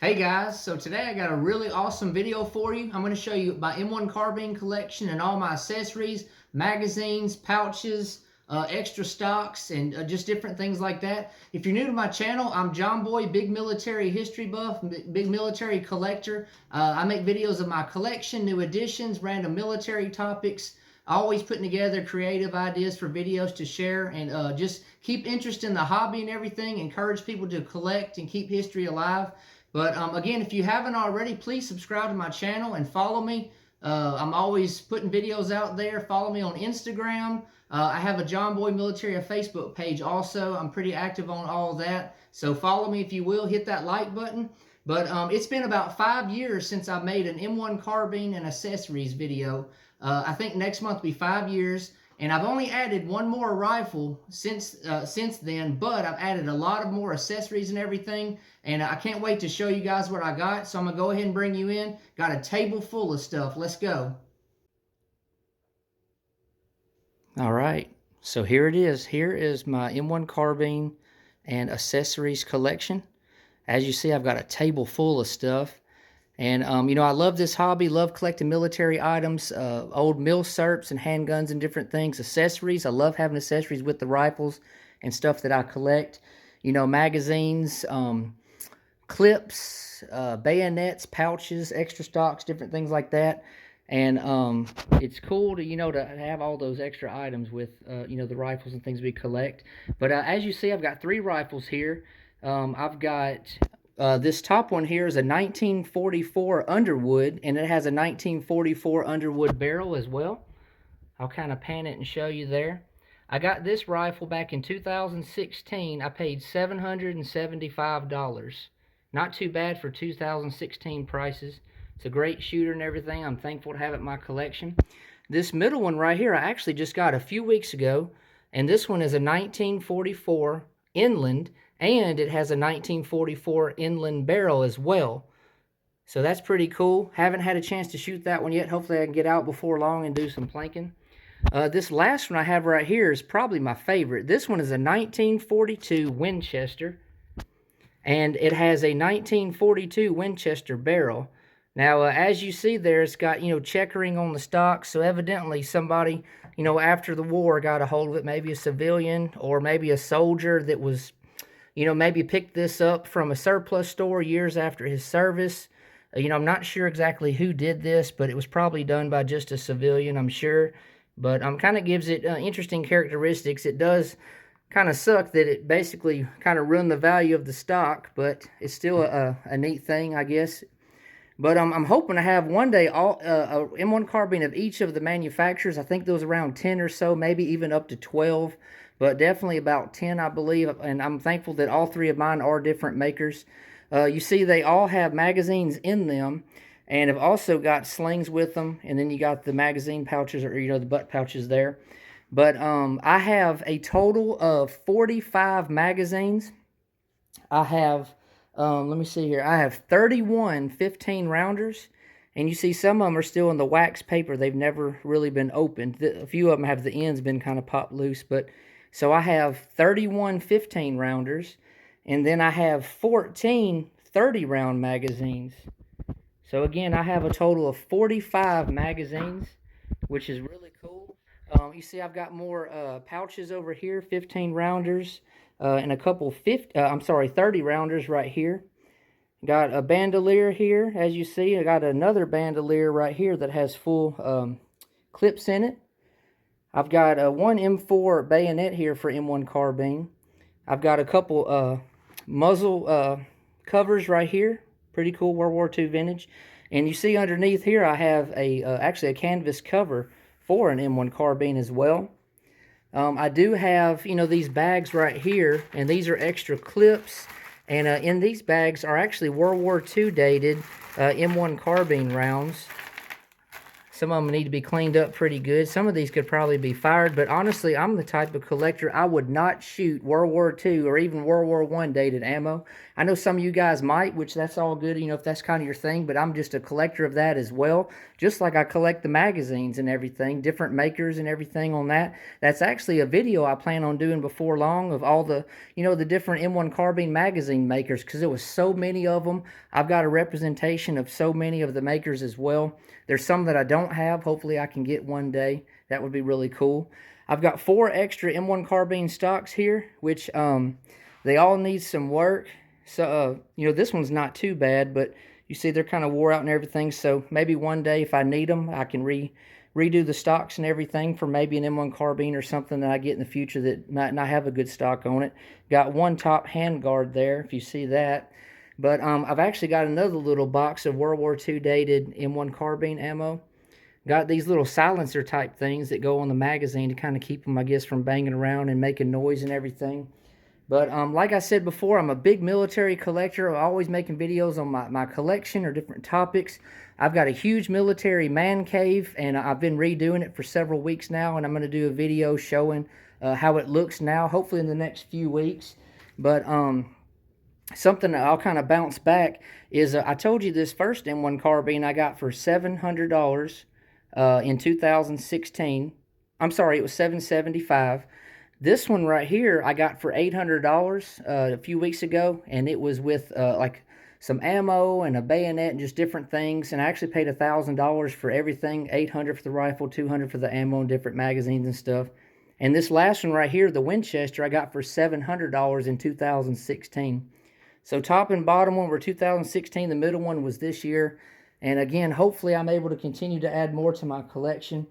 Hey guys, so today I got a really awesome video for you. I'm going to show you my M1 Carbine collection and all my accessories, magazines, pouches, extra stocks, and just different things like that. If you're new to my channel, I'm John Boy, big military history buff, big military collector. I make videos of my collection, new additions, random military topics, always putting together creative ideas for videos to share and just keep interest in the hobby and everything, encourage people to collect and keep history alive. But again, if you haven't already, please subscribe to my channel and follow me. I'm always putting videos out there. Follow me on Instagram. I have a John Boy Militaria Facebook page also. I'm pretty active on all of that. So follow me if you will. Hit that like button. But it's been about 5 years since I made an M1 Carbine and accessories video. I think next month will be 5 years. And I've only added one more rifle since then, but I've added a lot of more accessories and everything, and I can't wait to show you guys what I got. So I'm gonna go ahead and bring you in. Got a table full of stuff. Let's go. All right, so here it is. Here is my M1 Carbine and accessories collection. As you see, I've got a table full of stuff. And, I love this hobby, love collecting military items, old milsurps and handguns and different things, accessories. I love having accessories with the rifles and stuff that I collect. Magazines, clips, bayonets, pouches, extra stocks, different things like that. And it's cool to, to have all those extra items with, the rifles and things we collect. But as you see, I've got 3 rifles here. I've got this top one here is a 1944 Underwood, and it has a 1944 Underwood barrel as well. I'll kind of pan it and show you there. I got this rifle back in 2016. I paid $775. Not too bad for 2016 prices. It's a great shooter and everything. I'm thankful to have it in my collection. This middle one right here, I actually just got a few weeks ago, and this one is a 1944 Inland, and it has a 1944 Inland barrel as well. So that's pretty cool. Haven't had a chance to shoot that one yet. Hopefully I can get out before long and do some planking. This last one I have right here is probably my favorite. This one is a 1942 Winchester, and it has a 1942 Winchester barrel. Now, as you see there, it's got, checkering on the stock, so evidently somebody, after the war got a hold of it, maybe a civilian or maybe a soldier that was, maybe picked this up from a surplus store years after his service. I'm not sure exactly who did this, but it was probably done by just a civilian, I'm sure. But kind of gives it interesting characteristics. It does kind of suck that it basically kind of ruined the value of the stock, but it's still a neat thing, I guess. But I'm hoping to have one day all a M1 carbine of each of the manufacturers. I think there was around 10 or so, maybe even up to 12, but definitely about 10, I believe. And I'm thankful that all 3 of mine are different makers. You see, they all have magazines in them, and have also got slings with them. And then you got the magazine pouches, or the butt pouches there. But I have a total of 45 magazines. I have, let me see here. I have 31 15-rounders. And you see some of them are still in the wax paper. They've never really been opened. A few of them have the ends been kind of popped loose. But so I have 31 15-rounders. And then I have 14 30-round magazines. So again, I have a total of 45 magazines, which is really cool. You see I've got more pouches over here, 15-rounders, and a couple 30-rounders right here. Got a bandolier here, as you see. I got another bandolier right here that has full clips in it. I've got one M4 bayonet here for M1 carbine. I've got a couple muzzle covers right here. Pretty cool World War II vintage. And you see underneath here I have actually a canvas cover for an M1 carbine as well. I do have, these bags right here, and these are extra clips. And in these bags are actually World War II dated M1 carbine rounds. Some of them need to be cleaned up pretty good. Some of these could probably be fired, but honestly, I'm the type of collector, I would not shoot World War II or even World War I dated ammo. I know some of you guys might, which that's all good, you know, if that's kind of your thing, but I'm just a collector of that as well. Just like I collect the magazines and everything, different makers and everything on that. That's actually a video I plan on doing before long of all the, you know, the different M1 Carbine magazine makers, because there was so many of them. I've got a representation of so many of the makers as well. There's some that I don't have. Hopefully I can get one day. That would be really cool. I've got 4 extra M1 Carbine stocks here, which they all need some work. So, you know, this one's not too bad, but you see they're kind of wore out and everything. So maybe one day if I need them, I can redo the stocks and everything for maybe an M1 Carbine or something that I get in the future that might not have a good stock on it. Got one top handguard there, if you see that. But I've actually got another little box of World War II dated M1 Carbine ammo. Got these little silencer type things that go on the magazine to kind of keep them, I guess, from banging around and making noise and everything. But like I said before, I'm a big military collector. I'm always making videos on my collection or different topics. I've got a huge military man cave, and I've been redoing it for several weeks now, and I'm going to do a video showing how it looks now, hopefully in the next few weeks. But something that I'll kind of bounce back is I told you this first M1 Carbine I got for $700 in 2016. I'm sorry, it was $775. This one right here I got for $800 a few weeks ago, and it was with like some ammo and a bayonet and just different things. And I actually paid $1,000 for everything, $800 for the rifle, $200 for the ammo and different magazines and stuff. And this last one right here, the Winchester, I got for $700 in 2016. So top and bottom one were 2016. The middle one was this year. And again, hopefully I'm able to continue to add more to my collection.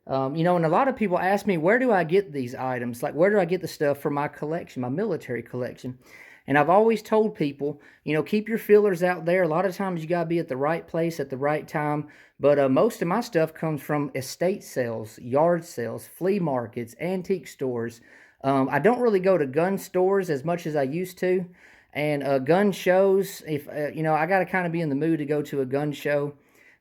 You know, and a lot of people ask me, where do I get these items? Like, where do I get the stuff for my collection, my military collection? And I've always told people, you know, keep your feelers out there. A lot of times you got to be at the right place at the right time. But most of my stuff comes from estate sales, yard sales, flea markets, antique stores. I don't really go to gun stores as much as I used to. And gun shows, if you know, I got to kind of be in the mood to go to a gun show.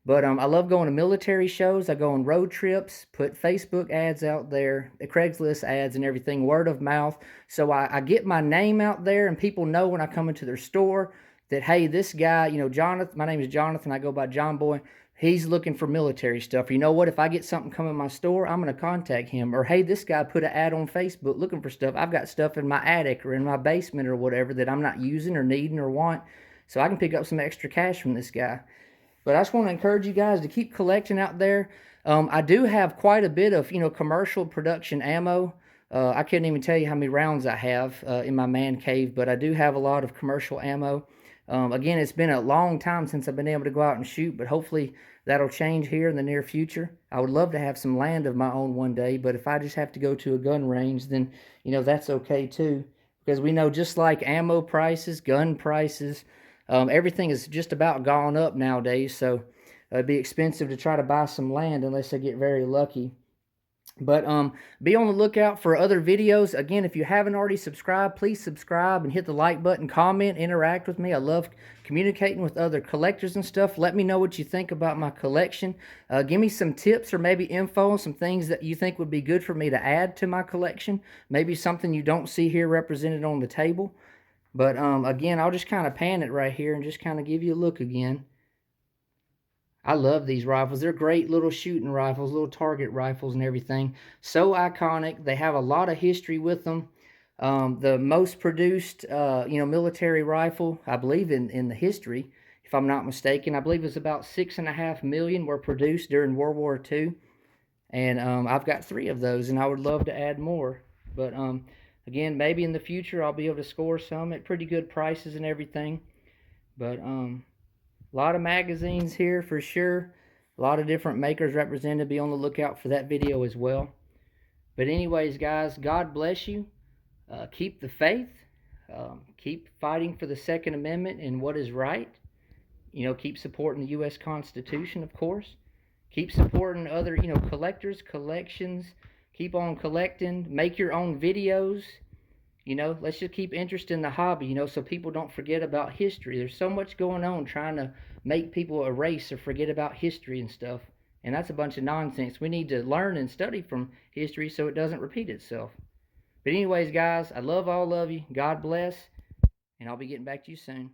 But I love going to military shows. I go on road trips, put Facebook ads out there, the Craigslist ads and everything, word of mouth. So I get my name out there, and people know when I come into their store that, hey, this guy, you know, Jonathan, my name is Jonathan, I go by John Boy, he's looking for military stuff. You know what, if I get something come in my store, I'm going to contact him. Or, hey, this guy put an ad on Facebook looking for stuff. I've got stuff in my attic or in my basement or whatever that I'm not using or needing or want. So I can pick up some extra cash from this guy. But I just want to encourage you guys to keep collecting out there. I do have quite a bit of, you know, commercial production ammo. I couldn't even tell you how many rounds I have in my man cave, but I do have a lot of commercial ammo. Again, it's been a long time since I've been able to go out and shoot, but hopefully that'll change here in the near future. I would love to have some land of my own one day, but if I just have to go to a gun range, then, you know, that's okay too. Because we know just like ammo prices, gun prices, everything is just about gone up nowadays, so it'd be expensive to try to buy some land unless I get very lucky. But be on the lookout for other videos. Again, if you haven't already subscribed, please subscribe and hit the like button, comment, interact with me. I love communicating with other collectors and stuff. Let me know what you think about my collection. Give me some tips or maybe info on some things that you think would be good for me to add to my collection. Maybe something you don't see here represented on the table. But again, I'll just kind of pan it right here and just kind of give you a look again. I love these rifles. They're great little shooting rifles, little target rifles and everything. So iconic. They have a lot of history with them. The most produced, you know, military rifle, I believe in the history, if I'm not mistaken. I believe it's about 6.5 million were produced during World War II. And I've got 3 of those, and I would love to add more. But again, maybe in the future I'll be able to score some at pretty good prices and everything. But a lot of magazines here for sure. A lot of different makers represented. Be on the lookout for that video as well. But anyways, guys, God bless you. Keep the faith. Keep fighting for the Second Amendment and what is right. You know, keep supporting the U.S. Constitution, of course. Keep supporting other, you know, collectors, collections. Keep on collecting. Make your own videos. You know, let's just keep interest in the hobby, you know, so people don't forget about history. There's so much going on trying to make people erase or forget about history and stuff. And that's a bunch of nonsense. We need to learn and study from history so it doesn't repeat itself. But anyways, guys, I love all of you. God bless. And I'll be getting back to you soon.